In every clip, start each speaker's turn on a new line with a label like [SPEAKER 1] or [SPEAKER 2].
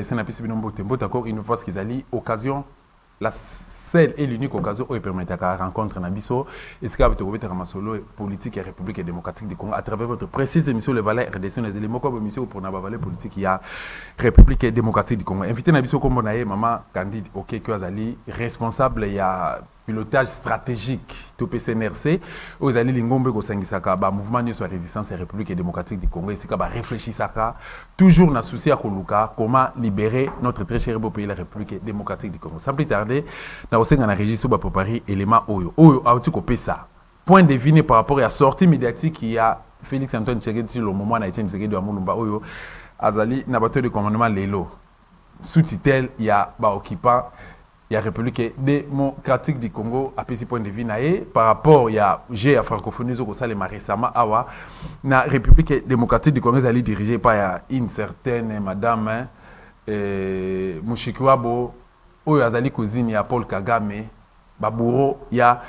[SPEAKER 1] RDC na pisi binombo tembo d'accord une fois qu'ils allaient occasion la seule et l'unique occasion où ils permettent à rencontre na biso et ce qu'a été masolo politique et république et démocratique du Congo à travers votre précise émission le valeur RDC les éléments comme émission pour na valeur politique il y a république et démocratique du Congo invité na biso comme bonaye maman Candide OK que azali responsable il y a pilotage stratégique tout PCNRC aux alliés lingombe ko sangisaka ba mouvement de résistance et république et démocratique du Congo et c'est ba réfléchissaka toujours na souci à koluka comment libérer notre très cher beau pays la république démocratique du Congo sans plus tarder na osenga na registre ba préparer élément oyo auti ko pesa point deviné par rapport à la sortie médiatique il y a Félix Antoine Tshisekedi le moment na Etienne Tshisekedi wa Mulumba oyo azali na bateau de commandement lelo sous-titel il y a ba occupant il y a République démocratique du Congo à petit point de vue par rapport il y a j'ai à francophonie au Salema récemment awa na République démocratique du Congo elle dirigée par une certaine madame Mushikiwabo oyo azali cousine ya Paul Kagame baburo ya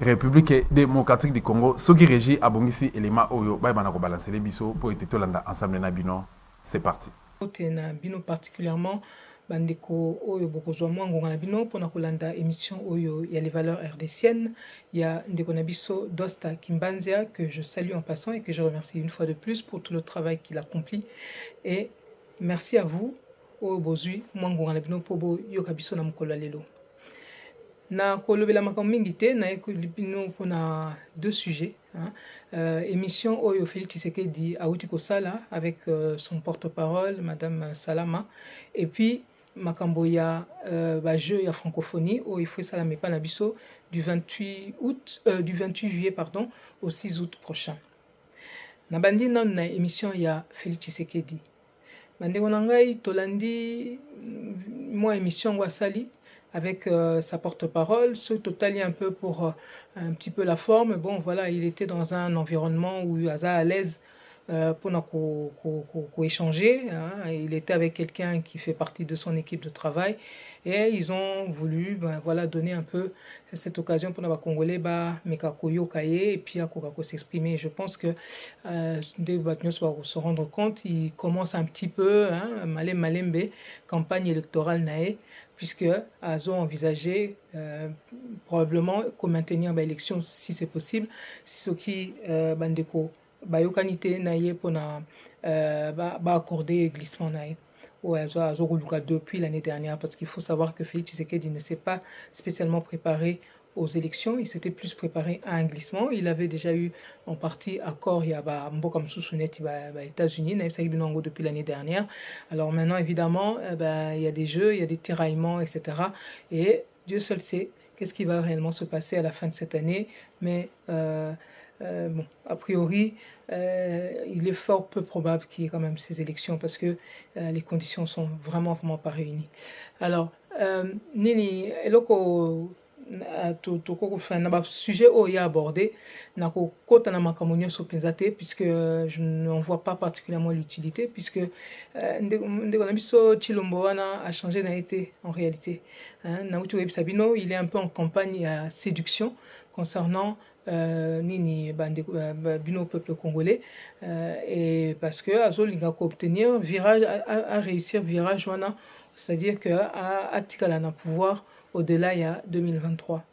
[SPEAKER 1] République démocratique du Congo ce qui régit abongisi élément oyo ba bana ko balancer les biso pour être tolanda ensemble na bino c'est parti
[SPEAKER 2] na bino particulièrement bandeko oyo bokozwa mwango na bino pona kolanda émission oyo ya les valeurs rdciennes il y a ndeko na biso Dosta Kimbanzia que je salue en passant et que je remercie une fois de plus pour tout le travail qu'il accomplit et merci à vous oyo bozui mwango na bino pobo yoka biso na mokolo lelo na kolobela makambo mingi te na bino pona deux sujets émission oyo Félix Tshisekedi auti kosala avec son porte-parole madame Salama et puis makambo ya jeu ya francophonie où il faut ça la mepa na biso du 28 juillet pardon au 6 août prochain na bandi na émission ya Félix Tshisekedi bande konangai tolandi moi émission wasali avec sa porte-parole ce total un peu pour un petit peu la forme bon voilà il était dans un environnement où Aza à l'aise pour échanger. Il était avec quelqu'un qui fait partie de son équipe de travail et ils ont voulu voilà, donner un peu cette occasion pour les Congolais et puis à s'exprimer. Je pense que dès que se rendre compte, ils commencent un petit peu malembe campagne électorale nae puisque ils ont envisagé probablement qu'on maintenir l'élection si c'est possible, ce qui bandeko bayokanité naie pour accorder glissement naie depuis l'année dernière parce qu'il faut savoir que Félix Tshisekedi ne s'est pas spécialement préparé aux élections, il s'était plus préparé à un glissement. Il avait déjà eu en partie accord il y a Mboka Msusunet aux États-Unis depuis l'année dernière. Alors maintenant évidemment il y a des jeux, il y a des tiraillements etc. Et Dieu seul sait qu'est-ce qui va réellement se passer à la fin de cette année, mais bon, a priori, il est fort peu probable qu'il y ait quand même ces élections parce que les conditions sont vraiment pas réunies. Alors, Nini, eloko na sujet où il y a abordé, na kota na makamonyo sopenzate puisque je n'en vois pas particulièrement l'utilité puisque Ndegonabiso Chilombo wana a changé d'identité en réalité. Naouti Web Sabino, il est un peu en campagne à séduction concernant nini bino peuple congolais et parce que Azolinga ko obtenir virage à réussir virage wana c'est-à-dire que à tikala na pouvoir au-delà il y a 2023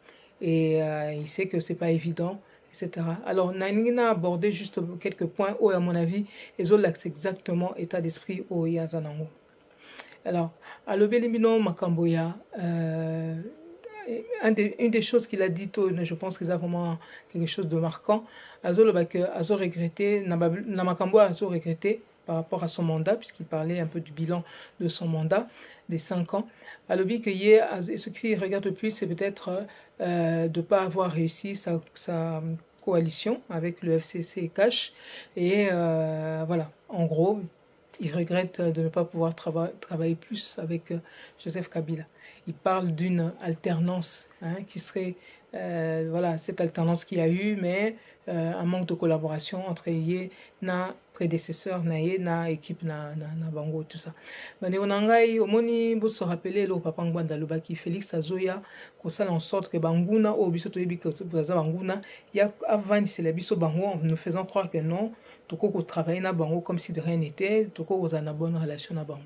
[SPEAKER 2] et il sait que c'est pas évident etc. Alors Nanina a abordé juste quelques points où à mon avis Ezolax exactement état d'esprit au Yazanango. Alors à l'Obelimino Makamboya une des choses qu'il a dit, je pense que c'est vraiment quelque chose de marquant. Azo regretté, Namakambo a regretté par rapport à son mandat, puisqu'il parlait un peu du bilan de son mandat, des 5 ans. Alors, ce qui regarde le plus, c'est peut-être de ne pas avoir réussi sa coalition avec le FCC et Cash. Et voilà, en gros, il regrette de ne pas pouvoir travailler plus avec Joseph Kabila. Il parle d'une alternance qui serait, voilà, cette alternance qu'il y a eu, mais un manque de collaboration entre na prédécesseur, na équipe, na bango, tout ça. Mais on a omoni bo se rappeler le papa Ngwanda Lobaki Félix Azoya, qu'on s'en en sorte que banguna au biso to yebi que banguna, il y a avant c'est la biso bango en nous faisant croire que non, toko ko travailler na bango comme si de rien n'était, toko ko na bonne relation na bango.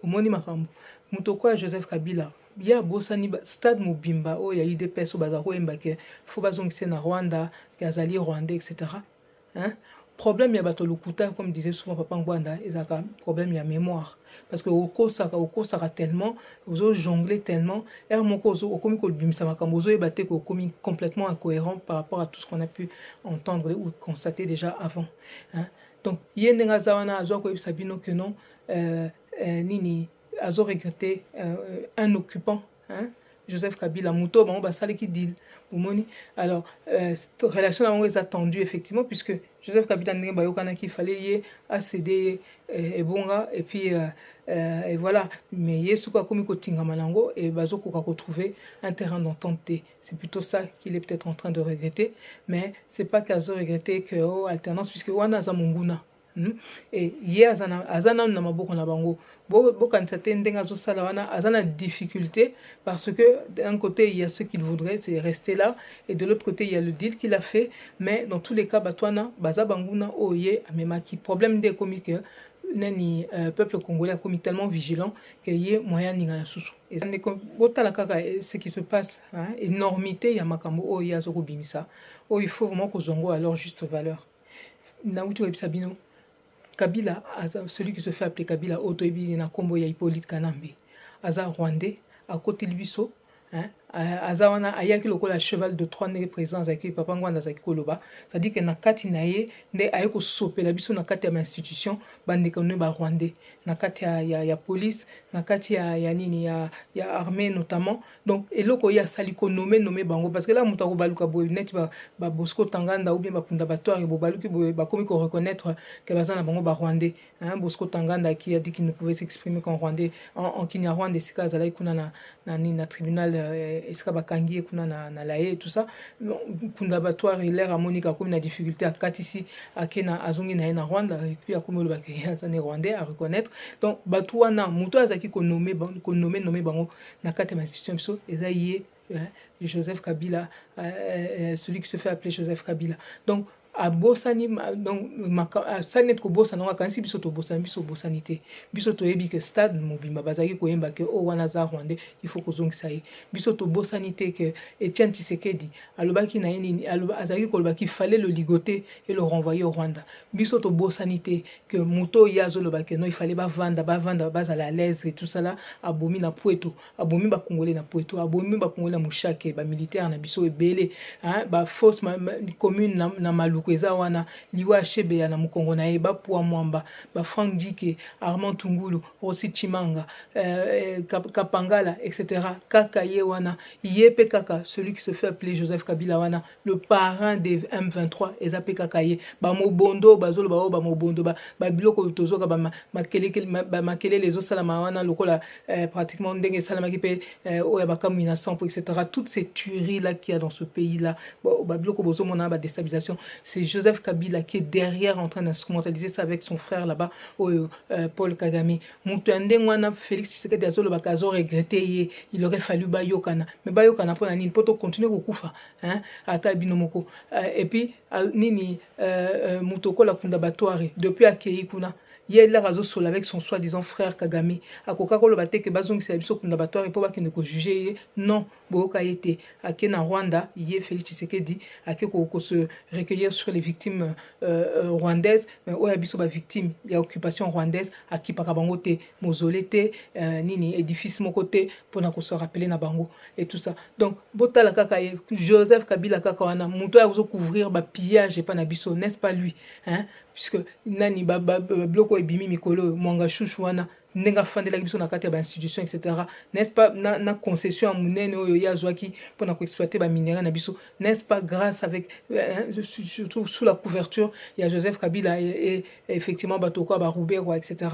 [SPEAKER 2] omoni makambo mutoko ya Joseph Kabila ya bosani stade mobimba o ya UDPS o baza koyemba ke fo bazongise na Rwanda ke azali Rwandais etc. Hein? Problème ya bato lokuta comme disait souvent papa Ngwanda ezaka problème ya mémoire parce que okosaka tellement ozo jongler tellement et moko okomi ko bimisa makambo ozo ebate ko komi complètement incohérent par rapport à tout ce qu'on a pu entendre ou constater déjà avant, hein? Donc yendenga zawana azo ko sabino que non nini azo regretté un occupant, hein? Joseph Kabila muto bango basali ki deal omoni. Alors cette relation là est attendue effectivement puisque Joseph Kabila ndenge bayokana qu'il fallait y accéder et bonga et puis et voilà, mais yesu kwa komi kotinga manango et bazo ko retrouver un terrain d'entente. C'est plutôt ça qu'il est peut-être en train de regretter, mais c'est pas qu'azo regretter que oh, alternance puisque wana za munguna. Et hier azana na maboko na bango bokanisa te ndenge azosala wana azana difficulté parce que d'un côté il y a ce qu'il voudrait c'est rester là et de l'autre côté il y a le deal qu'il a fait, mais dans tous les cas batwana baza banguna oye amemaki problème des comiques nani peuple congolais a commis tellement vigilant que yé moyen ninga na susu et botala kaka ce qui se passe, hein, énormité ya makambo o ya zoko bimisa o il faut vraiment que zongo à leur juste valeur na utu ebisabino. Kabila, celui qui se fait appeler Kabila, Otoebi, na kombo ya Hippolyte Kanambe, aza Rwandais, à côté de Libiso, hein, azawana ayaki lokola cheval de Troie ne présent zaki papa ngwanda zaki koloba, c'est-à-dire que na kati na ye nde ayeko sopela biso na kati ya institution bande konne ba Rwandais, na kati ya police, na kati ya nini ya armée notamment. Donc eloko ya sali ko nommé bango parce que là muta ko baluka boy net ba Bosco Tanganda ou bien ba Kunda Batoire bo baluki ba komi ko reconnaître que bazana bango ba Rwandais, hein. Bosco Tanganda qui a dit qu'il ne pouvait s'exprimer qu'en Rwandais en Kinyarwanda sika zala kuna na tribunal eska bakangi kuna na laye tout ça. Kunda Batoire l'air à Monica comme na difficulté à katisi akena azongi na Rwanda et puis akomi le bakaya zane Rwandais à reconnaître. Donc batouana muto azaki ko nommé bango na kati ma institution so ezaïe Joseph Kabila, celui qui se fait appeler Joseph Kabila. Donc a bosani donc sanet ko bosana wa kansi biso to bosani biso bosanité biso to yebi que stade mobimba bazaki ko yemba que o wana za Rwandais il faut ko zongisa ye biso to bosanité que Etienne Tshisekedi alobaki na yini azaki ko lobaki fallait le ligoter et le renvoyer au Rwanda. Biso to bosanité que muto yazo lobaki non il fallait vanda bazala à l'aise et tout ça là abomi na Pweto abomi ba congolais na Pweto abomi ba congolais mushake ba militaire na biso ebele, hein, ba force commune na Maluku eza wana liwa chebe ya na mukongo na eba pour mwamba ba Frank Dike Armand Tungulu Rossi Chimanga Kapangala etc. Kaka ye wana yepe kaka celui qui se fait appeler Joseph Kabila wana le parrain des M23 ezape kaka ye ba mobondo bazolo ba mobondo ba biloko tozoka ba makele les osala wana lokola pratiquement ndenge salama ki pe o ya bakamu ina 100 etc. Toutes ces tueries là qu'il y a dans ce pays là ba biloko bozo mona ba déstabilisation. C'est Joseph Kabila qui est derrière en train d'instrumentaliser ça avec son frère là-bas, Paul Kagame. Moutouandengwana, Félix Tshisekedi azolo bakazo regretté, il aurait fallu bayokana. Mais bayokana pour nani, poto continuer kukufa, hein, ata binomoko. Et puis nini Mutoko la Kunda Batoire depuis akei kuna. Il a raison sur avec son soi-disant frère Kagame. A Coca-Cola bate que bazong c'est biso Kunda Batoire et pas ne ko juger non boka été à Kenya Rwanda hier Félix Tshisekedi a que se recueillir sur les victimes rwandaises mais o biso ba victime il y a occupation rwandaise à qui para bango te mausolée te nini édifice mon côté pour na ko se rappeler na bango et tout ça. Donc botala kaka Joseph Kabila kaka wana muto ya couvrir ba pillage et pas na biso n'est-ce pas lui, hein, puisque nani bloko ebimi mikolo mwanga chouchou wana nenga fandela biso na kati ya ba institution etc. N'est-ce pas na concession munene oyo ya zwaki pour na ko exploiter ba minéraux na biso, n'est-ce pas grâce avec surtout sous la couverture il y a Joseph Kabila et effectivement batoko ba Rubero etc.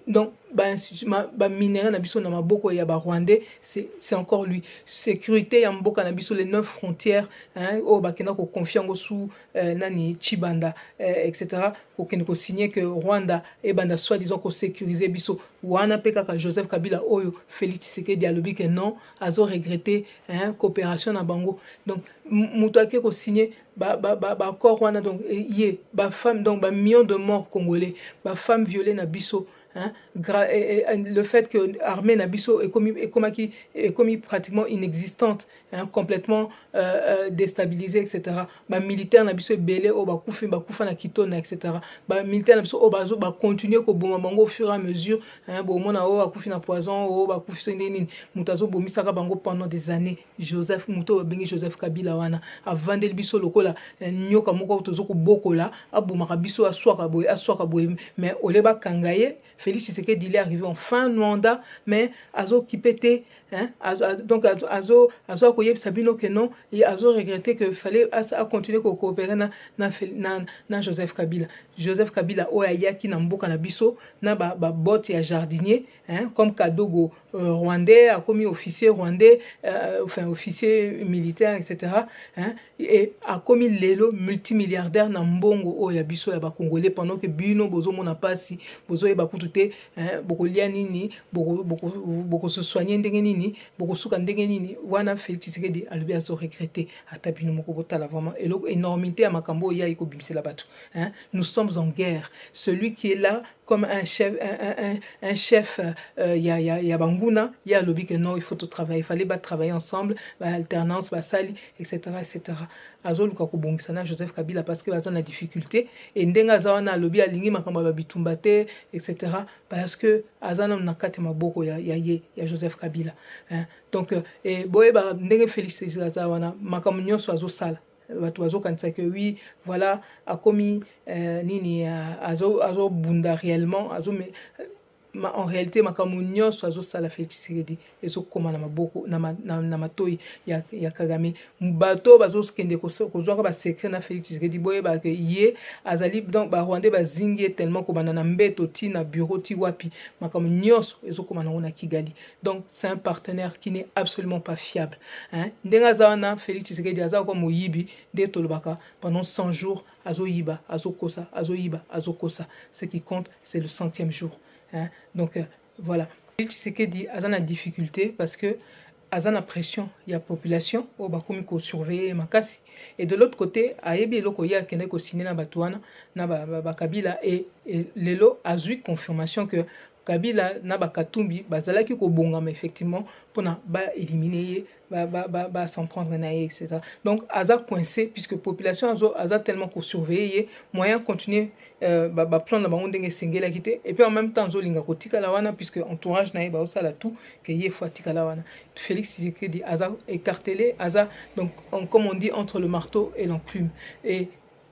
[SPEAKER 2] Donc ba minéraux na biso na maboko ya ba Rwandais c'est encore lui. Sécurité ya mboka na biso les 9 frontières, hein, o bakena ko confiango sous nani Chibanda etc. pour que nous signer que Rwanda et banda soi-disant ko sécuriser biso wana peka ka Joseph Kabila oyo Félix Tshisekedi alobi que non azo regretter, hein, coopération na bango. Donc muto ake ko signer ba accord wana donc yé ba femme donc ba millions de morts congolais ba femmes violées na biso, hein, le fait que l'armée Nabiso est comme pratiquement inexistante, hein, complètement déstabilisée, etc. Bah, militaire Nabiso est belé, oh, bah, kufa na kitona, etc. Bah, militaire Nabiso, oh, bah, continuer au au fur et à mesure, hein, bon, mona, oh, kufi na poison, oh, bah, kufi nini, mutazo bomisaka bango pendant des années. Joseph Muto, bengi Joseph Kabila wana, avant de biso lokola, nyoka moko tozo ko bokola, abumaka biso aswaka boye, mais oleba kangaye, Félix Tshisekedi il est arrivé en fin de mandat, mais azo kipete, hein, donc azo akoyeb sabino que non, et azo regretté que fallait continuer à coopérer na Joseph Kabila. Joseph Kabila oyayaki na mboka na biso na ba botte ya jardinier, hein, comme Kadogo rwandais, a commis officier rwandais, enfin officier militaire, etc. Hein, et a commis lelo multimilliardaire na mbongo oya biso ya ba congolais pendant que bino bozo mona pasi bozo e bakutute, hein, boko lia nini boko se soigner ndenge nini boko suka ndenge nini wana Félix Tshisekedi alobi azo regretter ata bino moko botala vraiment énormité ya makambo ya iko bimisela bato, hein. Nous sommes en guerre. Celui qui est là comme un chef, ya banguna, ya lobby que non, il faut tout travailler, il fallait travailler ensemble, alternance, sali, etc., etc. Azo luka kubongisana Joseph Kabila parce que aza na difficulté et ndenga za wana lobby alingi makamba ba bitumbate, etc., parce que aza na kati maboko ya Joseph Kabila, hein. Donc et boye ba ndenge Félix za wana makambo nyonso azo sala bato bazokanisa que oui, voilà, akomi nini azo bunda réellement, en réalité makambo nyonso azosala Félix Tshisekedi ezokoma na maboko na matoi ya Kagame. Bato bazokende kozwaka basekret na Félix Tshisekedi boyeba ke ye azali donc barwandais bazingi tellement kobanda na mbeto ti na bureau ti wapi makambo nyonso ezokoma nango na Kigali. Donc c'est un partenaire qui n'est absolument pas fiable, hein. Ndenga aza wana Félix Tshisekedi aza kwa moyibi de tolobaka pendant 100 jours azoyiba azokosa azoyiba azokosa. Ce qui compte c'est le 100e jour, hein. Donc voilà. Félix Tshisekedi a la difficulté parce que a la pression, il y a population au bakomi ko surveiller makasi, et de l'autre côté ayebi eloko ya kende ko signer na batwana na ba Kabila et lelo a eu confirmation que Kabila na bakatumbi bazalaki ko bongama effectivement pour na ba éliminer s'en prendre na etc. Donc aza coincé puisque population aza tellement ko surveiller moyen continuer plan na bango ndenge sengela kité, et puis en même temps zolinga ko tika la wana puisque entourage na ba osala tout que ye faut tika la wana. Félix Tshisekedi aza écartelé, aza donc comme on dit entre le marteau et l'enclume, et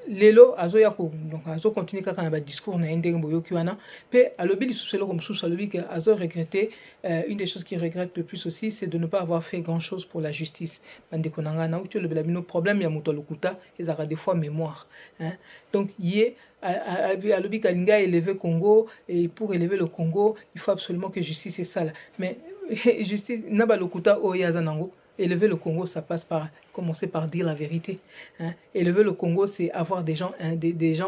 [SPEAKER 2] lelo azo yako donc azo continuer kaka na ba discours na ndenge boyoki wana pe alobi lisusu comme sous alobi que azo regretter, une des choses qu'il regrette le plus aussi c'est de ne pas avoir fait grand chose pour la justice. Bande konanga na uti le belabino problème ya moto lokuta ezaka des fois mémoire, hein. Donc yé alobi kalinga élever Congo, et pour élever le Congo il faut absolument que justice est sale, mais justice na ba lokuta o yazanango. Élever le Congo, ça passe par commencer par dire la vérité, hein. Élever le Congo, c'est avoir des gens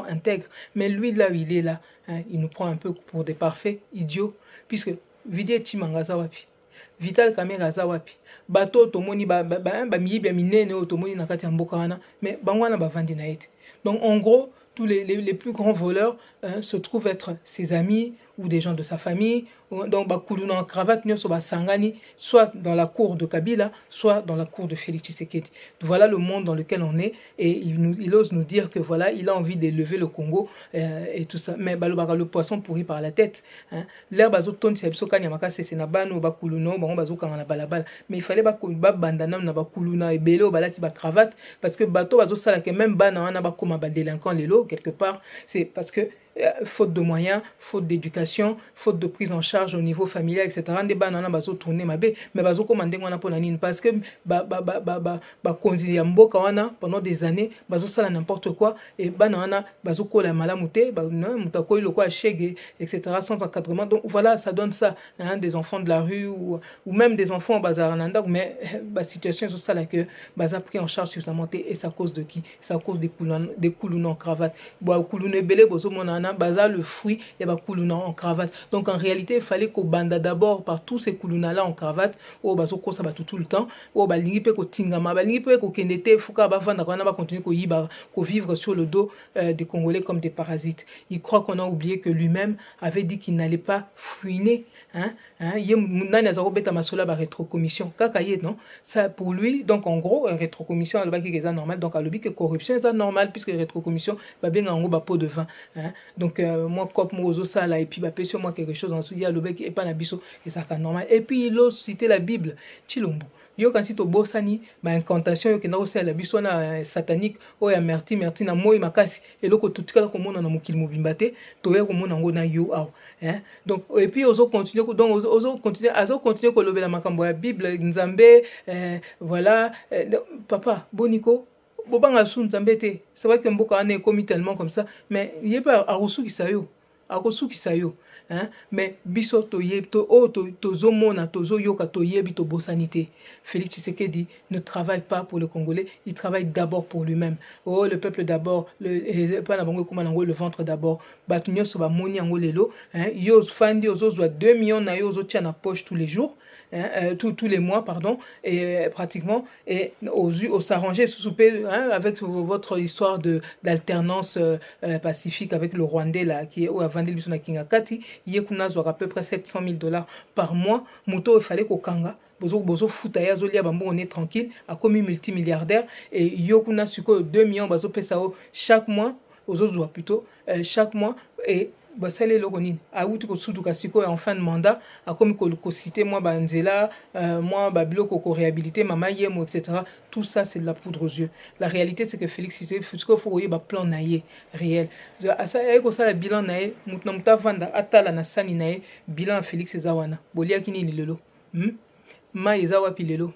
[SPEAKER 2] intègres. Mais lui, là où il est là, hein, il nous prend un peu pour des parfaits idiots, puisque Vidier Chimanga wapi, Vital Kamerhe wapi, bato tomoni miyibi ya minene tomoni na kati ya mboka wana, mais bangwana bavandi na ete. Donc en gros, tous les plus grands voleurs, hein, se trouvent être ses amis ou des gens de sa famille. Donc bakuluna en cravate nyoso basangani, soit dans la cour de Kabila, soit dans la cour de Félix Tshisekedi. Voilà le monde dans lequel on est, et il ose nous dire que voilà, il a envie d'élever le Congo, et tout ça. Mais le poisson pourri par la tête, hein. L'herbe azoton c'est absolument nyamaka c'est na bano bakuluno bango bazokanga na balabala, mais il fallait bandana na bakuluna et belo balati ba cravate parce que bato bazosala que même bana wana bakoma ba délinquant lelo quelque part, c'est parce que faute de moyens, faute d'éducation, faute de prise en charge au niveau familial, etc. Des banana bazo tourner ma bé, mais bazo commander wana pour la nine parce que konzi ya mboka wana pendant des années bazo sala n'importe quoi, et banana bazo ko la malamute mutako iloko a chege, etc. sans encadrement. Donc voilà, ça donne ça, hein, des enfants de la rue ou même des enfants bazarananda, mais la situation est ça là que baza pris en charge suffisamment, et c'est à cause de qui? C'est à cause des coulous en cravate. Bo coulou belé bozo mona wana baza le fruit ya ba kuluna en cravate. Donc en réalité, il fallait qu'on banda d'abord par tous ces kuluna là en cravate o bazo kosa ba tout le temps o balingi pe ko tingama balingi pe ko kendete fuka ba vanda wana ba continuer ko yiba ko vivre sur le dos des Congolais comme des parasites. Il croit qu'on a oublié que lui-même avait dit qu'il n'allait pas fouiner. Ye nani azako beta masola ba rétrocommission kaka ye non ça pour lui. Donc en gros rétrocommission alobaki que ça normal, donc alobi que corruption c'est normal puisque rétrocommission ba benga ngo ba pot de vin. Donc moi comme mozo ça là et puis ba sur moi quelque chose en soudia alobaki et pas na biso et ça normal. Et puis il a cité la Bible Chilombo yo kansi to bosani ba incantation yo kenda ko sala biso na satanique o ya merci na moi makasi eloko tutikala ko mona na mokili mobimba te to ya ko mona ngo na yo aw donc et puis ozo continuer donc ozo continuer ko lobela makambo ya Bible nzambe voilà papa boniko bobanga su nzambe te c'est vrai que mboka ane komi tellement comme ça mais il y a pas a resukisa yo mais biso to zomona tozo yoka to yebi to bosanité. Félix Tshisekedi ne travaille pas pour le Congolais, il travaille d'abord pour lui-même. Oh le peuple d'abord, le ventre d'abord. Batunyo so ba moni ango lelo, yo fandi ozo 2 millions na yo ozo tia na poche tous les jours. Tous les mois, pardon, et pratiquement, et au s'arranger souper avec votre histoire d'alternance pacifique avec le Rwandais là, qui est au Avandel Bisona Kingakati, Yekuna Zouara à peu près $700,000 par mois. Mouto, il fallait qu'au Kanga, bozo futaya zolia bambo on est tranquille, a commis multimilliardaire, et Yokuna Suko 2 millions, bazo pesao chaque mois, aux plutôt, chaque mois, et basale logonine auti ko sutuka siko en fin de mandat a comme ko citer moi banzela moi babilo ko réhabiliter mama yemo etc. Tout ça c'est de la poudre aux yeux. La réalité c'est que Félix Tshisekedi faut voyer ba plan naie réel asa ko ça le bilan naie mutna muta vanda atala na sani naie bilan Félix Ezawana bolia kini ni lelo ma ezawa pilelo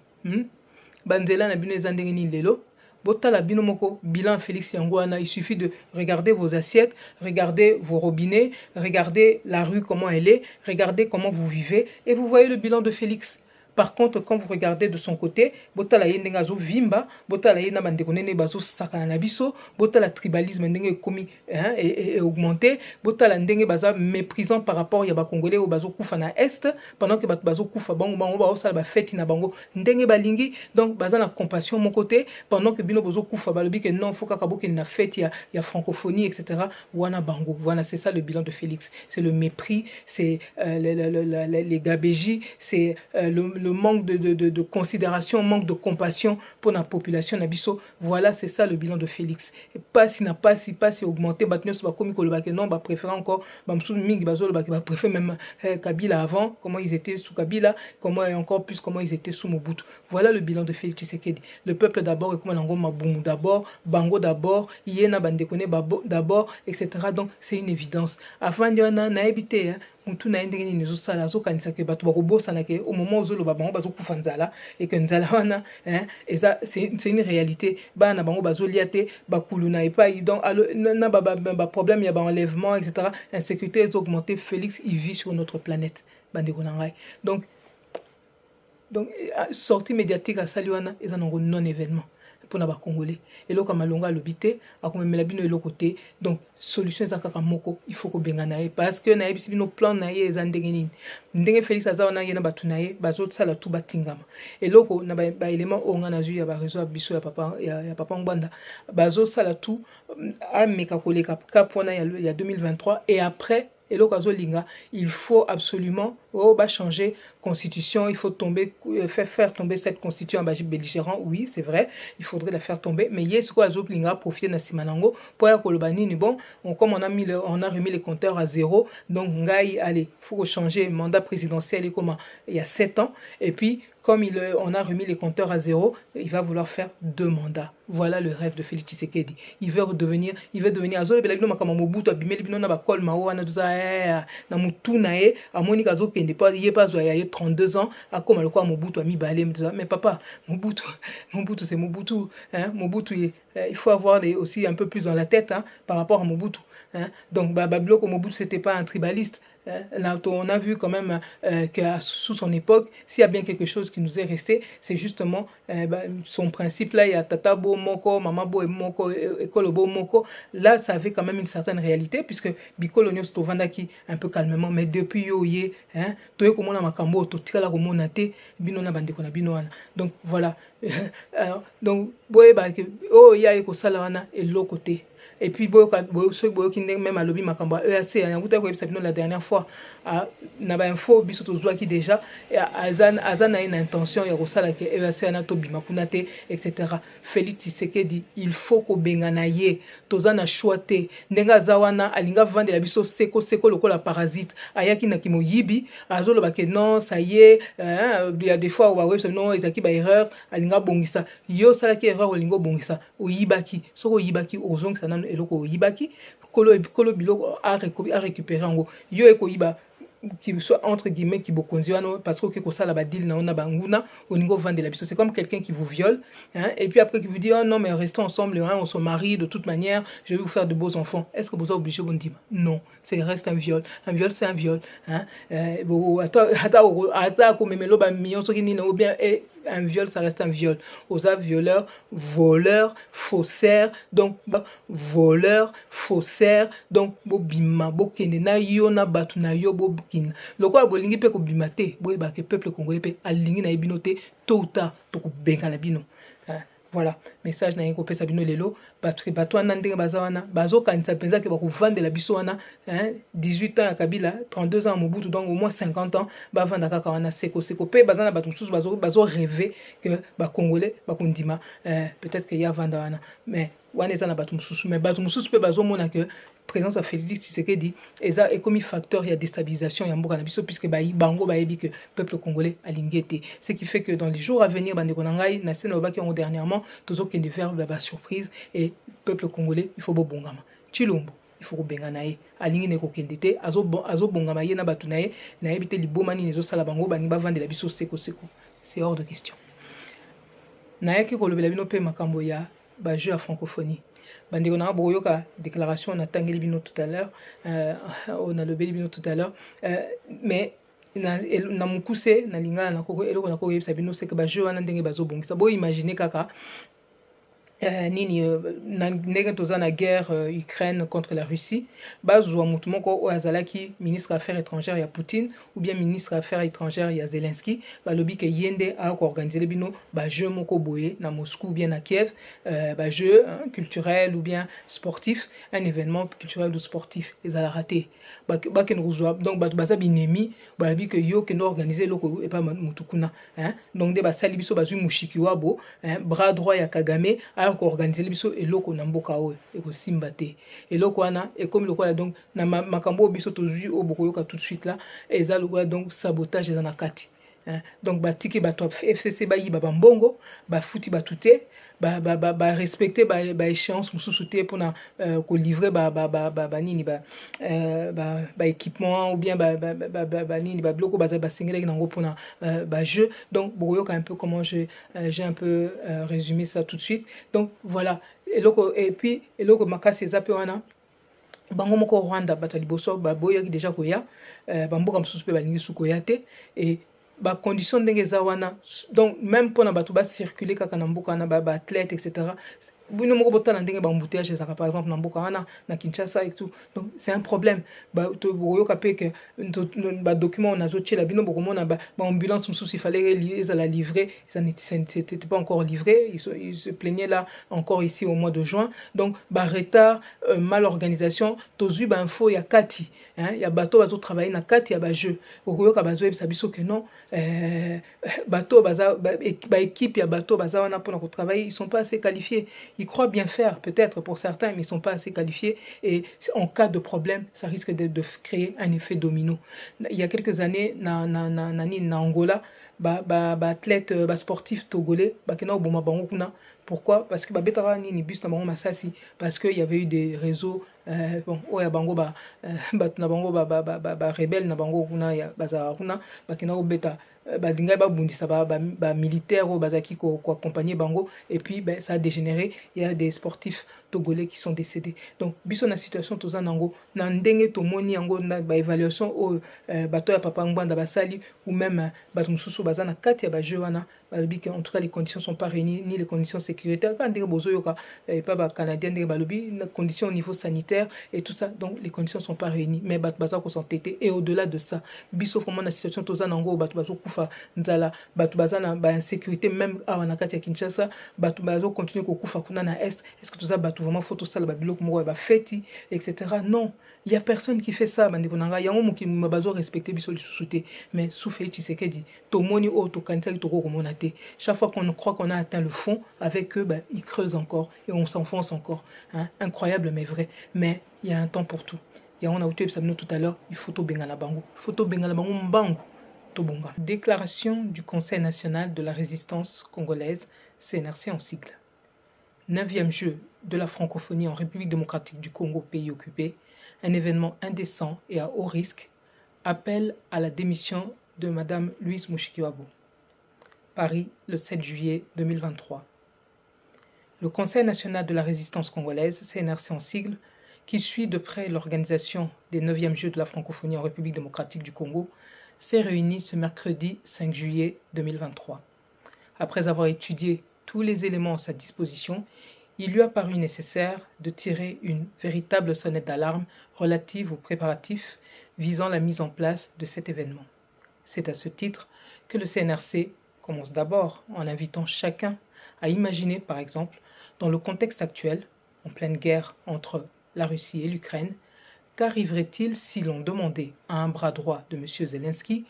[SPEAKER 2] banzela na bino ezandenge ni lelo. Botala bino moko bilan Félix Yangouana, il suffit de regarder vos assiettes, regarder vos robinets, regarder la rue comment elle est, regarder comment vous vivez et vous voyez le bilan de Félix. Par contre, quand vous regardez de son côté, botala yendenga zo vimba, botala yena bandekonene bazo sakana na biso, botala tribalisme ndenge komi et augmenté, botala ndenge baza méprisant par rapport ya ba congolais au bazo kufa na est, pendant que bazo kufa bango ba osala ba fête na bango ndenge balingi, donc baza na compassion mon côté, pendant que bino bazo kufa balobi que non faut kakaboke na fête ya francophonie etc. wana bango. Voilà, c'est ça le bilan de Félix, c'est le mépris, c'est les gabégies, c'est le manque de considération, manque de compassion pour la population nabiso. Voilà, c'est ça le bilan de Félix. Et pas si augmenté, non, préférer encore, préférer même Kabila avant, comment ils étaient sous Kabila, comment et encore plus comment ils étaient sous Mobutu. Voilà le bilan de Félix Tshisekedi. Le peuple d'abord, et comment Maboumou d'abord, Bango d'abord, Yéna Bandekone d'abord, etc. Donc c'est une évidence. Avant de naïbité, mutu na ndenge ni sala zo kanisa ke bato bakobosa na ke au moment où ba bango bazo kufa nzala et que nzala wana et ça c'est une réalité bana bango bazo liate bakulu na epa donc na ba problème ya ba enlèvement etc. Insécurité est augmentée. Félix il vit sur notre planète bandeko na ngai donc sortie médiatique à saliwana et ça non événement pour na ba congolais et là comme malonga lobité a comme melabino et côté donc solution za kaka moko il faut ko benga nae parce que nae bisi bino plan nae ezandenge nini ndenge Félix azawana yena batu nae bazo sala tout batingama et loko na ba élément onga na ya ba réseau biso ya papa Ngbanda bazo sala tout a meka koleka kapona ya 2023 et après et l'okazolinga, il faut absolument changer constitution, il faut faire tomber cette constitution en belligérant, oui, c'est vrai, il faudrait la faire tomber, mais yes quoi azolinga profiter na simanango pour ya kolobani ni bon, comme on a remis les compteurs à zéro, donc ngai allez, faut changer mandat présidentiel comme il y a 7 ans et puis comme on a remis les compteurs à zéro, il va vouloir faire 2 mandats. Voilà le rêve de Félix Tshisekedi. Il veut devenir azole belabino makama Mobutu abimeli bino na bakol mawa na duza na mutu na e amoni kazo kende pas yé pas ya 32 ans akoma le quoi Mobutu ami balé mais papa Mobutu c'est Mobutu Mobutu il faut avoir aussi un peu plus dans la tête par rapport à Mobutu donc Babilo comme Mobutu c'était pas un tribaliste. Là, on a vu quand même que sous son époque, s'il y a bien quelque chose qui nous est resté, c'est justement son principe là, il y a tata bo moko, mama bo moko, école bo moko. Là, ça avait quand même une certaine réalité, puisque Bikolo Nyos Tovandaki un peu calmement, mais depuis Yoye, Toye Komona Makambo, Totikala Komona Te, Bino na Bandeko na Bino wana. Donc voilà. Alors, donc, boye ba ke, oh, ya eko salawana et l'autre côté. Et puis, ceux qui même à lobby Makamba, EAC, la dernière fois, na ba info, biso qui déjà, Azan a une intention, il y a Rosala qui EAC, Anatobi, Makunate, etc. Félix Tshisekedi, il faut qu'on benganaye, tozana choite, nenga zawana, alinga vande la biso seko lokola parasite, ayaki na kimo yibi, azolo ba ke non, ça y est, il y a des fois où web non, ezaki ba erreur, alinga bongisa, yo sala ki erreur olingo bongisa, oyibaki, soko oyibaki, ozong sana eloko oyibaki, kolo biloko a récupérer en gros, yo eko yiba, qui soit entre guillemets qui bokonzi parce que ça la badil na ona banguna au niveau vendre la c'est comme quelqu'un qui vous viole et puis après qui vous dit oh non mais restons ensemble on se marie de toute manière je vais vous faire de beaux enfants. Est-ce que vous êtes obligé de dire non, c'est reste un viol c'est un viol bon attends comme melo ba million so qui ou bien un viol ça reste un viol. Aux violeurs, voleurs, faussaires, donc voleurs, faussaires, donc bobima bokende na yo na batu na yo bobkina. Loko bolingi pe ko bimate, boye ba ke peuple congolais pe alingi na binote tôt ou tard to ko benga na bino. Voilà, message na yeko pesa bino lelo batri bato wana ndenge bazawana bazo kanisa penza ke ba ko vendre la biso wana 18 ans à Kabila, 32 ans à Mobutu, donc au moins 50 ans ba vanda kaka wana seko pe bazana bato mususu bazo rêver que ba congolais ba kondima peut-être que ya vanda wana mais wana eza na bato mususu mais bato mususu pe bazo mona que présence à Félix Tshisekedi eza et comme facteur il y a déstabilisation ya mboka na biso puisque bango bayebi que peuple congolais alingete, ce qui fait que dans les jours à venir bandeko na ngai na sena obaki on dernièrement tozo kende faire la surprise et peuple congolais il faut bobongama Chilombo il faut kobenga nae alingi ne kokende te azo bongama ye na batu nae na yebite liboma nini ezo sala bango bani bavande la biso seko c'est hors de question. Na yaki kolobela bino pe makambo ya ba jeu à francophonie bandeko na boyoka déclaration on a tangeli bino tout à l'heure on a lobeli bino tout à l'heure mais na mukuse na lingala na koko eloko na koko yebisa bino c'est que ba jeu wana ndenge bazo bongisa bo imaginer kaka nini ndenge toza na guerre Ukraine contre la Russie bazwa mutu moko azalaki ministre affaires étrangères ya Poutine ou bien ministre affaires étrangères ya Zelensky balobi ke yende a ko organiser bino ba jeu moko boye na Moscou ou bien na Kiev ba jeu culturel ou bien sportif, un événement culturel ou sportif ezala raté ba ken rozwa donc ba baza binemi balobi ke yo ken organiser loko et pas mutu kuna donc de ba sali biso bazui mushiki wabo bras droit ya Kagame ko organiser biso eloko na mboka oyo ekosimba te eloko wana et comme lokola donc na makambo biso tozui obokoyoka tout de suite là eza lokola donc sabotage eza na kati donc batiki bato FCC bayiba bambongo bafuti batute ba respecter ba échéance mususu te pona ko livrer ba nini ba équipement ou bien ba nini ba bloko ba singela nango pona ba jeu donc boyoka un peu comment j'ai un peu résumé ça tout de suite donc voilà et puis eloko makasi zape wana bango moko Rwanda bato liboso boyoki déjà koya bamboka mususu pe balingi sukoya te et ba condition ndenge za wana donc même pour na bato ba circuler kaka na mboka na ba athlète etc. Bino moko botala ndenge ba embouteillage ezaka par exemple na mboka wana na Kinshasa et tout donc c'est un problème ba to boyoka pe que ba document on a zoché la bino boko mona ba ambulance mususu il fallait la livrer ça n'était pas encore livré ils se plaignaient là encore ici au mois de juin donc ba retard mal organisation tozu ba info ya kati ya bato bazo travailler na kati ya ba jeu boyoka bazo ebisa biso que non bato baza ba équipe ya bato baza wana pour travailler ils sont pas assez qualifiés. Ils croient bien faire, peut-être pour certains, mais ils ne sont pas assez qualifiés. Et en cas de problème, ça risque de créer un effet domino. Il y a quelques années, na Angola, athlète, sportif togolais, pourquoi? Parce que parce qu'il y avait eu des réseaux bon oya bango bato na bango rebelle na bango kuna ya bazala kuna bakenda kobeta balingai babundisa militaire oyo bazalaki koaccompagner bango, et puis ça a dégénéré. Il y a des sportifs togolais qui sont décédés. Donc biso na situation toza nango na ndenge tomoni yango na évaluation oyo bato ya papa Ngbanda basali, ou même bato mosusu baza na kati ya bajeu wana balobi que en tout cas les conditions sont pas réunies, ni les conditions sécuritaires quand ndenge bozoyoka pas ba canadien ndenge balobi na conditions au niveau sanitaire et tout ça, donc les conditions sont pas réunies, mais bato baza ko s'entêter. Et au-delà de ça, biso comment na situation toza nango bato bazo kufa nzala, bato baza na ba insécurité, même awa na kati ya Kinshasa bato bazo continuer ko kufa kuna na est. Est-ce que toza bato vraiment faut to sala ba biloko moko ba feti etc. Non, il y a personne qui fait ça bandi bonanga yango muki bazo respecter biso lisusu te, mais sous Félix Tshisekedi tomoni o to kanisa to ko mona te. Chaque fois qu'on croit qu'on a atteint le fond avec eux, ils creusent encore et on s'enfonce encore, hein? Incroyable mais vrai. Mais il y a un temps pour tout. Et on a outé tout à l'heure, il faut to bengala bango, il faut to bengala bango mbango to bonga. Déclaration du Conseil national de la résistance congolaise, CNRC en sigle. 9e jeu de la francophonie en République démocratique du Congo, pays occupé, un événement indécent et à haut risque, appelle à la démission de Madame Louise Mushikiwabo. Paris, le 7 juillet 2023. Le Conseil national de la résistance congolaise, CNRC en sigle, qui suit de près l'organisation des 9e Jeux de la francophonie en République démocratique du Congo, s'est réuni ce mercredi 5 juillet 2023. Après avoir étudié tous les éléments à sa disposition, il lui a paru nécessaire de tirer une véritable sonnette d'alarme relative aux préparatifs visant la mise en place de cet événement. C'est à ce titre que le CNRC commence d'abord en invitant chacun à imaginer, par exemple, dans le contexte actuel, en pleine guerre entre la Russie et l'Ukraine, qu'arriverait-il si l'on demandait à un bras droit de M. Zelensky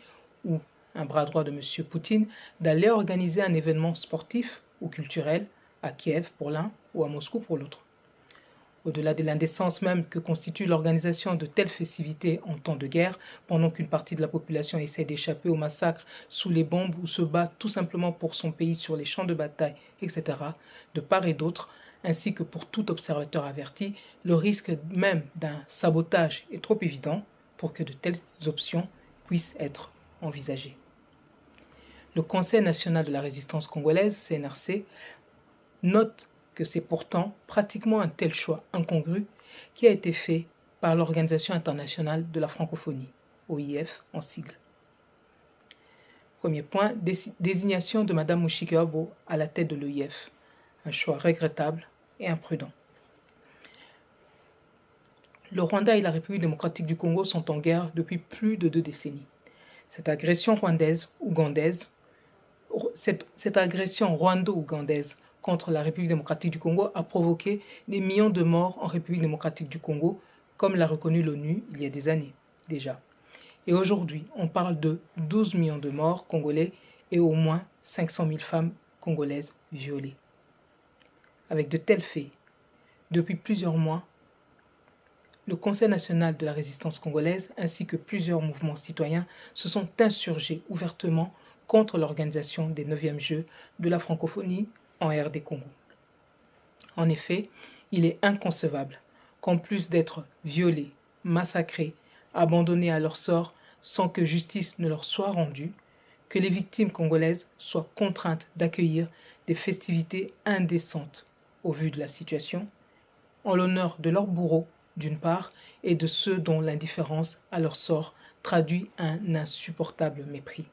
[SPEAKER 2] ou un bras droit de M. Poutine d'aller organiser un événement sportif ou culturel à Kiev pour l'un ou à Moscou pour l'autre? Au-delà de l'indécence même que constitue l'organisation de telles festivités en temps de guerre, pendant qu'une partie de la population essaie d'échapper au massacre sous les bombes ou se bat tout simplement pour son pays sur les champs de bataille, etc., de part et d'autre, ainsi que pour tout observateur averti, le risque même d'un sabotage est trop évident pour que de telles options puissent être envisagées. Le Conseil national de la résistance congolaise, CNRC, note que c'est pourtant pratiquement un tel choix incongru qui a été fait par l'Organisation internationale de la francophonie, OIF en sigle. Premier point, désignation de Mme Mushikiwabo à la tête de l'OIF. Un choix regrettable et imprudent. Le Rwanda et la République démocratique du Congo sont en guerre depuis plus de 2 décennies. Cette agression rwando-ougandaise contre la République démocratique du Congo a provoqué des millions de morts en République démocratique du Congo, comme l'a reconnu l'ONU il y a des années déjà. Et aujourd'hui, on parle de 12 millions de morts congolais et au moins 500 000 femmes congolaises violées. Avec de tels faits, depuis plusieurs mois, le Conseil national de la résistance congolaise ainsi que plusieurs mouvements citoyens se sont insurgés ouvertement contre l'organisation des 9e Jeux de la francophonie en RD Congo. En effet, il est inconcevable qu'en plus d'être violés, massacrés, abandonnés à leur sort sans que justice ne leur soit rendue, que les victimes congolaises soient contraintes d'accueillir des festivités indécentes au vu de la situation, en l'honneur de leurs bourreaux d'une part et de ceux dont l'indifférence à leur sort traduit un insupportable mépris.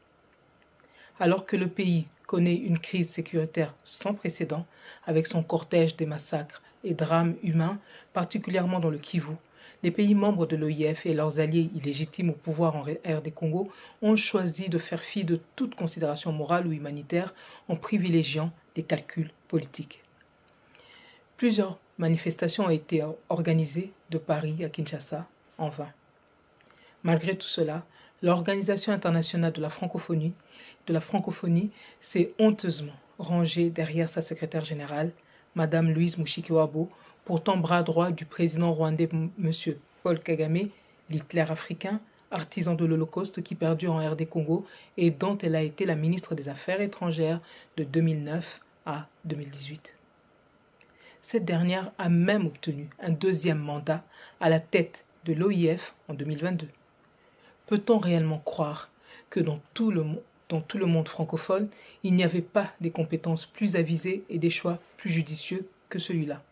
[SPEAKER 2] Alors que le pays connaît une crise sécuritaire sans précédent, avec son cortège des massacres et drames humains, particulièrement dans le Kivu, les pays membres de l'OIF et leurs alliés illégitimes au pouvoir en RD Congo ont choisi de faire fi de toute considération morale ou humanitaire en privilégiant des calculs politiques. Plusieurs manifestations ont été organisées de Paris à Kinshasa en vain. Malgré tout cela, l'Organisation internationale de la francophonie s'est honteusement rangée derrière sa secrétaire générale, Mme Louise Mushikiwabo, pourtant bras droit du président rwandais M. Paul Kagame, l'Hitler africain, artisan de l'Holocauste qui perdure en RD Congo et dont elle a été la ministre des Affaires étrangères de 2009 à 2018. Cette dernière a même obtenu un deuxième mandat à la tête de l'OIF en 2022. Peut-on réellement croire que dans tout le monde francophone, il n'y avait pas des compétences plus avisées et des choix plus judicieux que celui-là?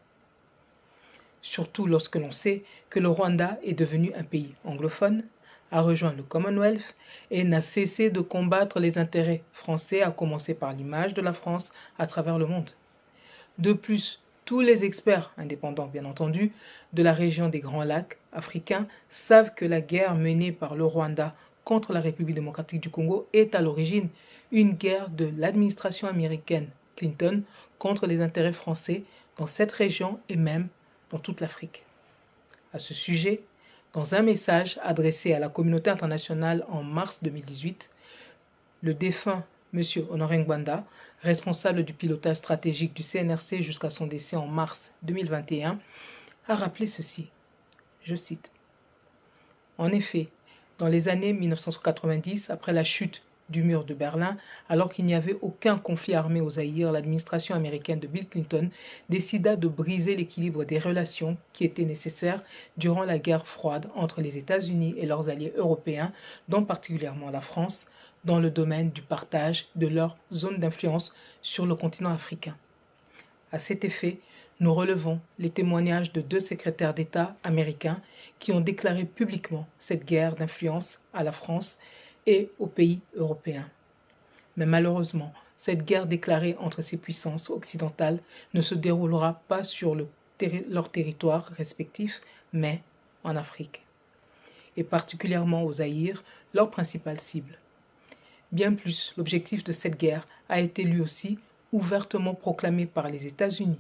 [SPEAKER 2] Surtout lorsque l'on sait que le Rwanda est devenu un pays anglophone, a rejoint le Commonwealth et n'a cessé de combattre les intérêts français, à commencer par l'image de la France à travers le monde. De plus, tous les experts, indépendants bien entendu, de la région des Grands Lacs africains savent que la guerre menée par le Rwanda contre la République démocratique du Congo est à l'origine une guerre de l'administration américaine Clinton contre les intérêts français dans cette région et même dans toute l'Afrique. À ce sujet, dans un message adressé à la communauté internationale en mars 2018, le défunt M. Honoré Ngwanda, responsable du pilotage stratégique du CNRC jusqu'à son décès en mars 2021, a rappelé ceci. Je cite. En effet, dans les années 1990, après la chute du mur de Berlin, alors qu'il n'y avait aucun conflit armé au Zaïre, l'administration américaine de Bill Clinton décida de briser l'équilibre des relations qui étaient nécessaires durant la guerre froide entre les États-Unis et leurs alliés européens, dont particulièrement la France, dans le domaine du partage de leur zone d'influence sur le continent africain. À cet effet, nous relevons les témoignages de 2 secrétaires d'État américains qui ont déclaré publiquement cette guerre d'influence à la France et aux pays européens. Mais malheureusement, cette guerre déclarée entre ces puissances occidentales ne se déroulera pas sur leur territoire respectif, mais en Afrique, et particulièrement au Zaïre, leur principale cible. Bien plus, l'objectif de cette guerre a été lui aussi ouvertement proclamé par les États-Unis.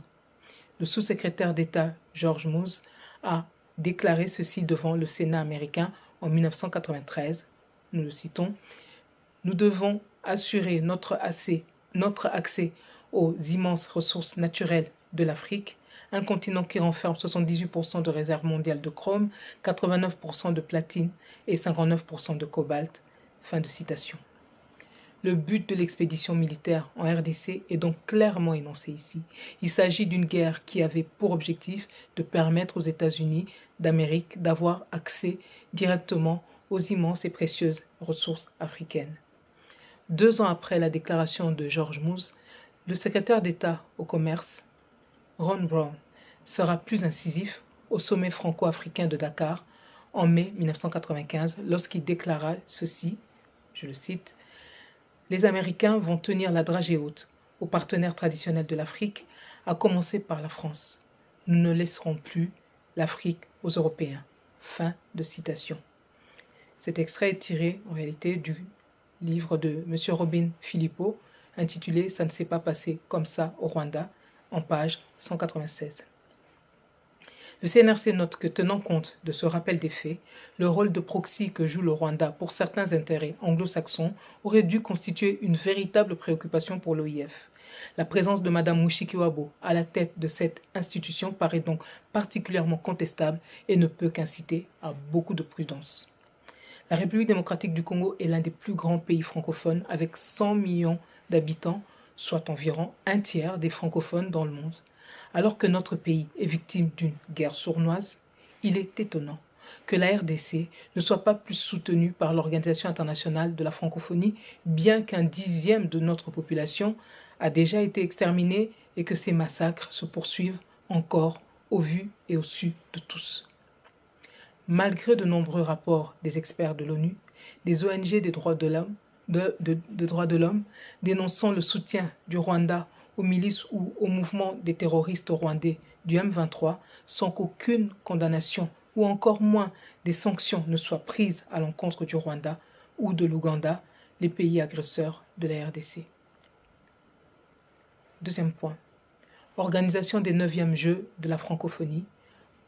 [SPEAKER 2] Le sous-secrétaire d'État George Moose a déclaré ceci devant le Sénat américain en 1993. Nous le citons. « Nous devons assurer notre accès aux immenses ressources naturelles de l'Afrique, un continent qui renferme 78% de réserves mondiales de chrome, 89% de platine et 59% de cobalt. » Fin de citation. Le but de l'expédition militaire en RDC est donc clairement énoncé ici. Il s'agit d'une guerre qui avait pour objectif de permettre aux États-Unis d'Amérique d'avoir accès directement aux immenses et précieuses ressources africaines. 2 ans après la déclaration de George Moose, le secrétaire d'État au commerce, Ron Brown, sera plus incisif au sommet franco-africain de Dakar en mai 1995 lorsqu'il déclara ceci, je le cite, « Les Américains vont tenir la dragée haute aux partenaires traditionnels de l'Afrique, à commencer par la France. Nous ne laisserons plus l'Afrique aux Européens. » Fin de citation. Cet extrait est tiré en réalité du livre de M. Robin Philippot intitulé « Ça ne s'est pas passé comme ça au Rwanda » en page 196. Le CNRC note que, tenant compte de ce rappel des faits, le rôle de proxy que joue le Rwanda pour certains intérêts anglo-saxons aurait dû constituer une véritable préoccupation pour l'OIF. La présence de Mme Mushikiwabo à la tête de cette institution paraît donc particulièrement contestable et ne peut qu'inciter à beaucoup de prudence. La République démocratique du Congo est l'un des plus grands pays francophones avec 100 millions d'habitants, soit environ un tiers des francophones dans le monde. Alors que notre pays est victime d'une guerre sournoise, il est étonnant que la RDC ne soit pas plus soutenue par l'Organisation internationale de la francophonie, bien qu'un 10e de notre population a déjà été exterminé et que ces massacres se poursuivent encore au vu et au su de tous. Malgré de nombreux rapports des experts de l'ONU, des ONG des droits de l'homme, droits de l'homme dénonçant le soutien du Rwanda aux milices ou au mouvement des terroristes rwandais du M23 sans qu'aucune condamnation ou encore moins des sanctions ne soient prises à l'encontre du Rwanda ou de l'Ouganda, les pays agresseurs de la RDC. Deuxième point. Organisation des 9e Jeux de la francophonie,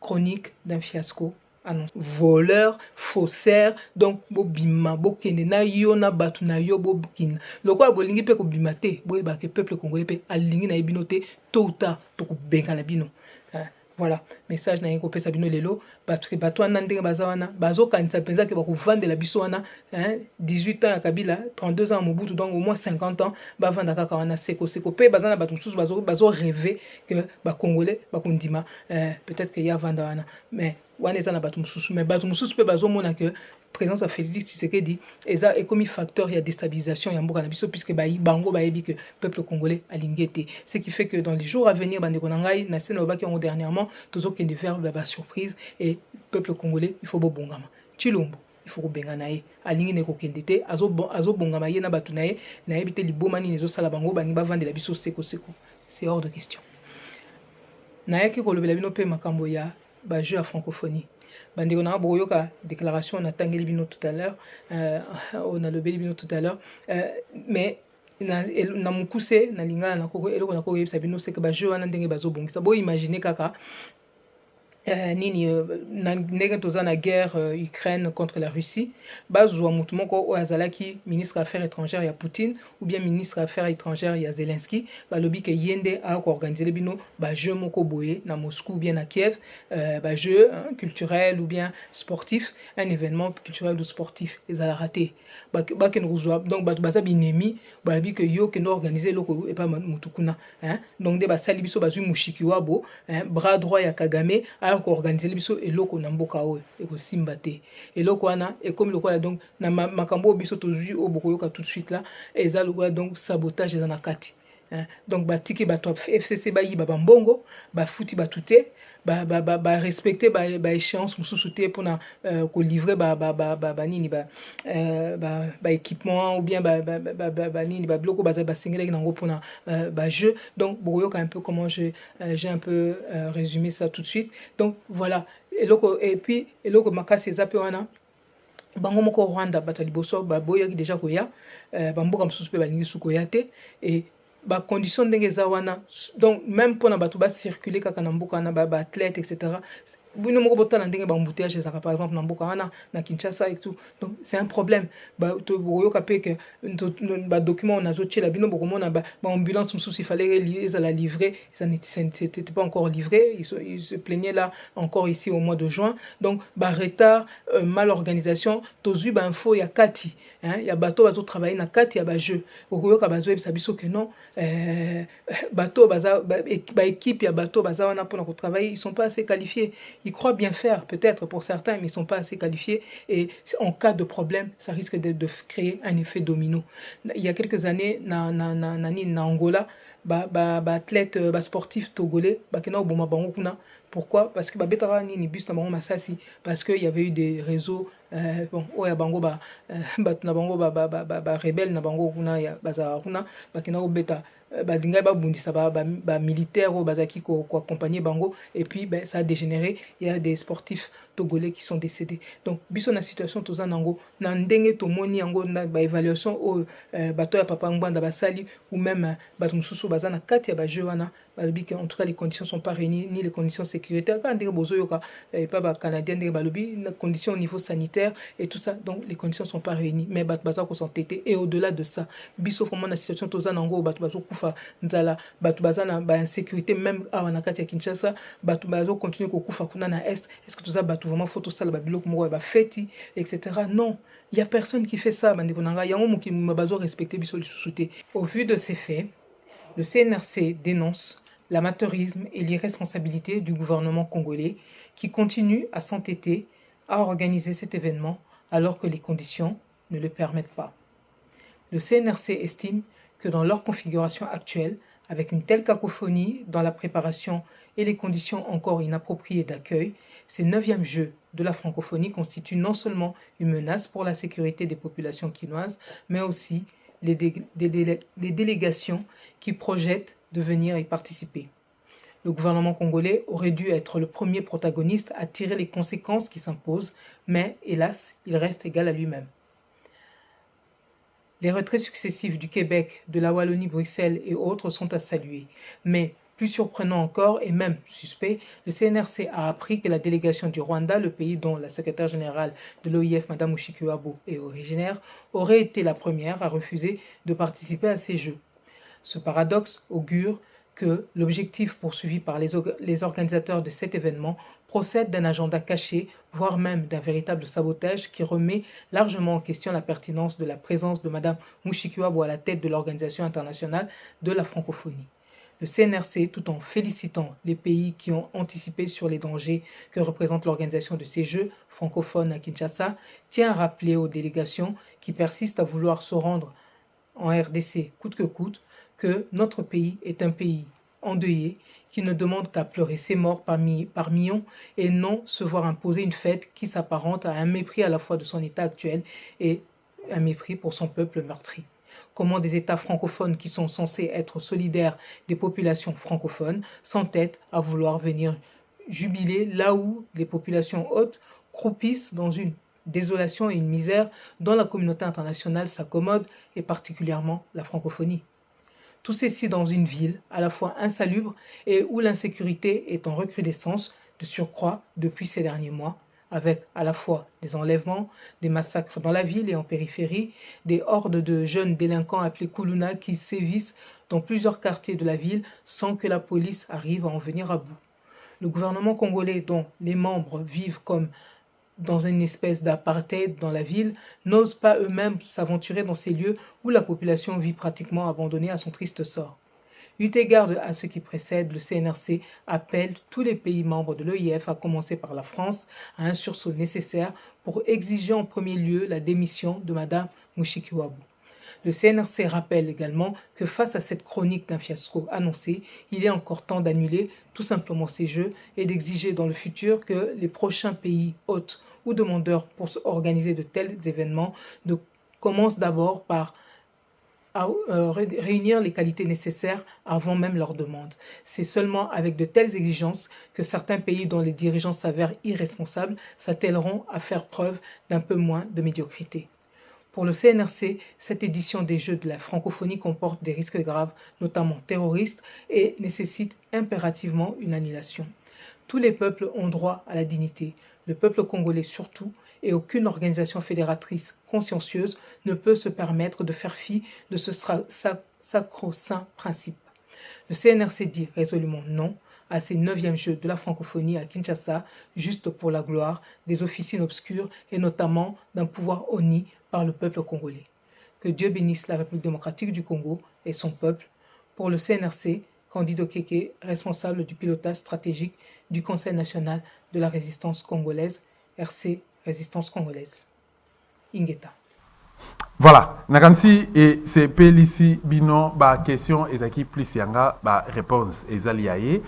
[SPEAKER 2] chronique d'un fiasco annoncé. Voleur, faussaire, donc bobima bokene na yo na batu na yo bobkina. Lokwa bolingi pe ko bimate, boye ba ke peuple congolais pe alingi na ebino te tôt ou tard to ko benga na bino. Voilà, message na yeko pesa bino lelo parce que bato wana ndenge baza wana bazo kanisa penza ke bakovandela biso wana 18 ans ya Kabila 32 ans ya Mobutu donc au moins 50 ans bavanda kaka wana seko pe baza na bato mosusu bazo rêver que bakongolais bakondima peut-être que ya vanda wana mais wana eza na bato mosusu mais bato mosusu pe bazomona que présence à Félix Tshisekedi eza ekomi facteur ya déstabilisation ya mboka na biso puisque bango bayebi que peuple congolais alingi te, ce qui fait que dans les jours à venir bandeko na ngai na sena obaki yango dernièrement tozokende vers ba surprise et peuple congolais il faut bobongama Tshilombo il faut kobengana ye alingi ne kokende te azobongama ye na bato na ye nayebi te liboma nini ezosala bango baningi bavandela biso seko c'est hors de question. Nayaki kolobela bino mpe makambo ya bajeu ya francophonie bandeko na boyoka déclaration on a tangeli bino tout à l'heure on a lobeli bino tout à l'heure mais na mukuse na lingala na koko eloko na koko yebisa bino c'est que bajeu wana ndenge bazobongisa bo imaginer kaka nini ndenge toza na guerre Ukraine contre la Russie bazwa mutu moko oyo azalaki ministre affaires étrangères ya Poutine ou bien ministre affaires étrangères ya Zelensky balobi ke yende a organiser bino ba jeu moko boye na Moscou ou bien na Kiev ba jeu culturel ou bien sportif, un événement culturel ou sportif ezala raté ba ken rozwa donc ba baza binemi balobi ke yo ken organiser loko et pas mutu kuna donc de ba sali biso bazui mushiki wabo bras droit ya Kagame ko organiser biso eloko na mboka oyo ekosimba te eloko wana ekomi lokola donc na makambo biso tozui obokoyoka tout de suite là eza lokola donc sabotage eza na kati donc batiki bato FCC bayiba bambongo bafuti batute ba respecter ba échéance mususu te pona ko livrer ba nini ba équipement ou bien ba nini ba bloko ba singela nango pona ba jeu donc bokoyoka un peu comment j'ai un peu résumé ça tout de suite donc voilà et puis eloko makasi ezape wana bango moko Rwanda bato liboso boyoki déjà koya bamboka mususu pe balingi sukoya te et ba condition ndenge za wana donc même pour na bato ba circuler kaka na mboka na ba athlète etc bino moko botala ndenge ba embouteillage ezaka par exemple na mboka wana na Kinshasa et tout donc c'est un problème ba to boyoka pe que ba document on azo tchela bino boko mona ba ambulance mususu il fallait la livrer ça n'était pas encore livré ils se plaignaient là encore ici au mois de juin donc ba retard mal organisation tozu ba info ya kati ya bato bazo travailler na kati ya ba jeu okoyoka bazo ebisa biso que non bato baza ba équipe ya bato baza wana pour na travailler ils sont pas assez qualifiés. Ils croient bien faire, peut-être pour certains, mais ils ne sont pas assez qualifiés. Et en cas de problème, ça risque de créer un effet domino. Il y a quelques années, na Angola, athlète, sportif togolais, pourquoi? Parce que betara ni bus na bango masasi parce que il y avait eu des réseaux bon oya bango na bango rebelle na bango kuna ya bazara kuna bakina obeta balinga babundisa ba militaires au bazaki ko accompagner bango et puis ça a dégénéré, il y a des sportifs togolais qui sont décédés. Donc biso na situation toza nango na ndenge to moni yango na ba évaluation au bato ya papa ngwanda basali ou même bato mususu bazana kati ya ba jeu wana balobi que en tout cas les conditions sont pas réunies ni les conditions sécuritaires quand ndenge bozoyoka pas ba canadien ndenge balobi les conditions au niveau sanitaire et tout ça donc les conditions sont pas réunies mais bato baza ko s'entêter et au-delà de ça biso comment na situation toza nango bato bazo kufa nzala bato bazana ba insécurité même awa na kati ya Kinshasa bato bazo continuer ko kufa kuna na est-ce que toza bato vraiment photo sala ba biloko moko ba feti etc. Non, il y a personne qui fait ça bandeko nanga yango muki bazo respecter biso lisusuté. Au vu de ces faits, le CNRC dénonce l'amateurisme et l'irresponsabilité du gouvernement congolais qui continue à s'entêter à organiser cet événement alors que les conditions ne le permettent pas. Le CNRC estime que dans leur configuration actuelle, avec une telle cacophonie dans la préparation et les conditions encore inappropriées d'accueil, ces 9e Jeux de la francophonie constituent non seulement une menace pour la sécurité des populations quinoises, mais aussi les délégations qui projettent de venir y participer. Le gouvernement congolais aurait dû être le premier protagoniste à tirer les conséquences qui s'imposent, mais hélas, il reste égal à lui-même. Les retraits successifs du Québec, de la Wallonie, Bruxelles et autres sont à saluer. Mais, plus surprenant encore et même suspect, le CNRC a appris que la délégation du Rwanda, le pays dont la secrétaire générale de l'OIF, Mme Mushikiwabo, est originaire, aurait été la première à refuser de participer à ces Jeux. Ce paradoxe augure que l'objectif poursuivi par les organisateurs de cet événement procède d'un agenda caché, voire même d'un véritable sabotage qui remet largement en question la pertinence de la présence de Mme Mushikiwabo à la tête de l'Organisation internationale de la francophonie. Le CNRC, tout en félicitant les pays qui ont anticipé sur les dangers que représente l'organisation de ces Jeux francophones à Kinshasa, tient à rappeler aux délégations qui persistent à vouloir se rendre en RDC coûte que coûte que notre pays est un pays endeuillé qui ne demande qu'à pleurer ses morts par millions et non se voir imposer une fête qui s'apparente à un mépris à la fois de son état actuel et un mépris pour son peuple meurtri. Comment des États francophones qui sont censés être solidaires des populations francophones s'entêtent à vouloir venir jubiler là où les populations hautes croupissent dans une désolation et une misère dont la communauté internationale s'accommode, et particulièrement la francophonie. Tout ceci dans une ville à la fois insalubre et où l'insécurité est en recrudescence de surcroît depuis ces derniers mois, avec à la fois des enlèvements, des massacres dans la ville et en périphérie, des hordes de jeunes délinquants appelés Kuluna qui sévissent dans plusieurs quartiers de la ville sans que la police arrive à en venir à bout. Le gouvernement congolais, dont les membres vivent comme dans une espèce d'apartheid dans la ville, n'osent pas eux-mêmes s'aventurer dans ces lieux où la population vit pratiquement abandonnée à son triste sort. Eu égard à ce qui précède, le CNRC appelle tous les pays membres de l'OIF, à commencer par la France, à un sursaut nécessaire pour exiger en premier lieu la démission de Mme Mushikiwabo. Le CNRC rappelle également que face à cette chronique d'un fiasco annoncé, il est encore temps d'annuler tout simplement ces Jeux et d'exiger dans le futur que les prochains pays hôtes ou demandeurs pour organiser de tels événements commencent d'abord par réunir les qualités nécessaires avant même leur demande. C'est seulement avec de telles exigences que certains pays dont les dirigeants s'avèrent irresponsables s'attelleront à faire preuve d'un peu moins de médiocrité. Pour le CNRC, cette édition des Jeux de la francophonie comporte des risques graves, notamment terroristes, et nécessite impérativement une annulation. Tous les peuples ont droit à la dignité, le peuple congolais surtout, et aucune organisation fédératrice consciencieuse ne peut se permettre de faire fi de ce sacro-saint principe. Le CNRC dit résolument non à ces 9e Jeux de la francophonie à Kinshasa, juste pour la gloire des officines obscures et notamment d'un pouvoir honni par le peuple congolais. Que Dieu bénisse la République démocratique du Congo et son peuple. Pour le CNRC, Candido Keke, responsable du pilotage stratégique du Conseil national de la résistance congolaise, RC Résistance congolaise. Ingeta.
[SPEAKER 1] Voilà, nakansi et c'est Pélissi Bino, ba question ezaki plus yanga, ba réponse ezali yaye.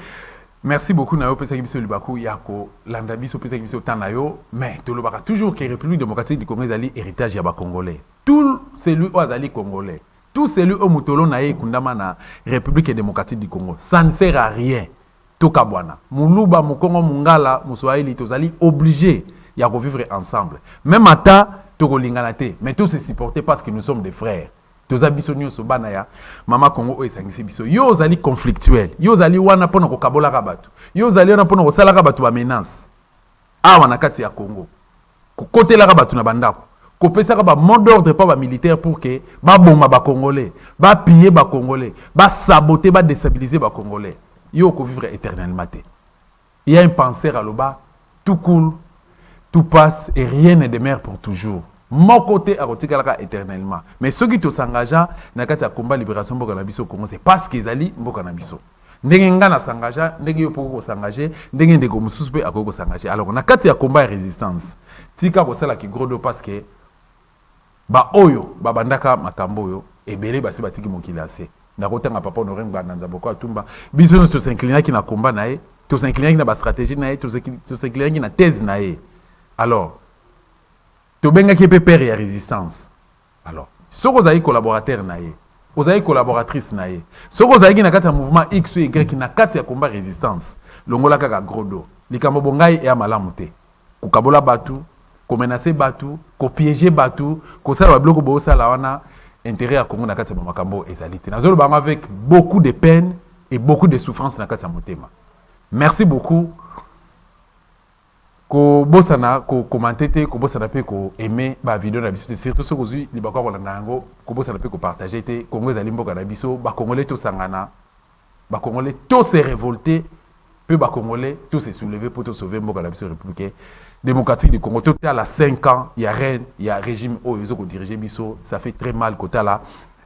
[SPEAKER 1] Merci beaucoup Nayo pesa kibiso libaku yako landa biso pesa kibiso tanayo, mais tolobaka toujours que République démocratique du Congo ezali héritage ya ba congolais. Tout celui au azali congolais, tout celui au mutolo naye kundama na République démocratique du Congo, ça ne sert à rien. Tokabwana, muluba mukongo mungala muswahili tozali obligé ya vivre ensemble. Même ata tokolingana te, mais tous se supporter parce que nous sommes des frères. Toza biso nyonso bana ya mama Congo o esangisi biso. Yo zali conflictuel. Yo zali wana pona ko kabola ka batu. Yo zali wana pona ko sala ka batu ba menace. Awa na kati ya Congo. Ko kotela ka batu na bandako. Ko pesa ka ba mot d'ordre pa ba militaire pour que ba bomba ba congolais, ba piller ba congolais, ba saboter, ba déstabiliser ba congolais. Yo ko vivre éternellement te. Il y a un penseur à l'oba, tout cool, tout passe et rien ne demeure pour toujours. Mon côté a rotikalaka éternellement. Mais ceux qui s'engagent dans le combat libération mboka na biso Congo, c'est parce qu'ils allaient mboka na biso. Ndenge ngana s'engagea, ndenge yo poko s'engager, ndenge ndeko mususu pe akoko s'engager. Alors na kati ya combat et résistance. Tika ko sala ki grodo parce que ba oyo ba bandaka makambo yo ebele basi batiki mokili ase. Ndakotanga papa honoré ngbanza boko atumba. Biso nous s'incliner qui na combat nae, tous s'incliner qui na ba stratégie nae, tous s'incliner qui na thèse nae. Alors tobenga qui peut perdre la résistance. Alors, si vous avez collaborateur naé, vous avez collaboratrice naé, si vous avez un mouvement X ou Y qui n'a qu'à combat résistance, l'ongola kaka grodo, likambo bongai et amalamute, ko kabola batu, ko menacer batu, ko piéger batu, ko sala bloko bo sala wana intérêt à Congo na kati makambo ezalité. Nazolo banga avec beaucoup de peine et beaucoup de souffrance na kati motema. Merci beaucoup. Ko bosana ko commenter te ko bosana pe ko aimer ba vidéo na biso surtout ce que vous li bakwa ko na nango ko bosana pe ko partager te Congo ezali mboka na biso ba congolais to sangana ba Congolais tous se révolter, peu ba Congolais tous se soulever pour te sauver mboka la République démocratique du Congo. Tout à la 5 ans, il y a reine, il y a régime où ils ont dirigé biso, ça fait très mal côté là.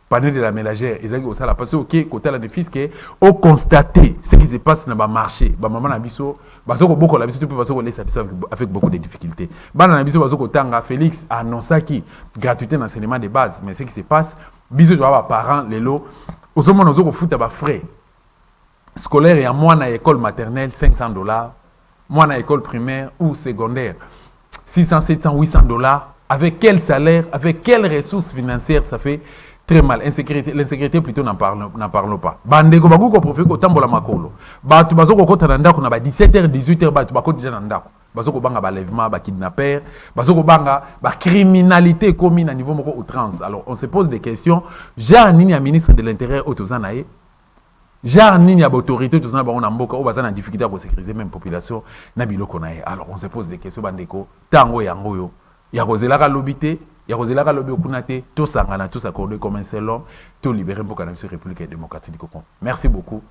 [SPEAKER 1] Panel de la mélangère, ils ont ça là parce que OK côté là des fils qui ont constaté ce qui se passe dans le marché. Ba maman na biso, parce que beaucoup la biso tu peux passer qu'on laisse avec beaucoup de difficultés. Bana na biso parce que tanga Félix a annoncé qui gratuité d'enseignement de base, mais ce qui se passe, biso doit avoir parents les lots. Au moment où on fout à frais scolaire et à moi na école maternelle $500, moi na école primaire ou secondaire 600, 700, $800. Avec quel salaire, avec quelles ressources financières, ça fait très mal. L'insécurité plutôt n'en parlons pas. Bandeko bagu ko profite ko tambola makolo. Ba tu bazoko ko tananda ko na ba 17h 18h ba tu ba ko déjà nandako. Bazoko banga ba lèvement, ba kidnapper, bazoko banga ba criminalité commis à niveau moko outrance. Alors on se pose des questions. Jean Nini a ministre de l'Intérieur Otozanae. Jean Nini a autorité tout ça ba on a mboka o bazana en difficulté pour sécuriser même population na biloko nae. Alors on se pose des questions bandeko. Tango yango yo. Ya kozelaka lobité. Il y a Roselaka Lobi Okunate, tout sangana, tout s'accorder comme un seul homme, tout libérer pour la République démocratique du Congo. Merci beaucoup.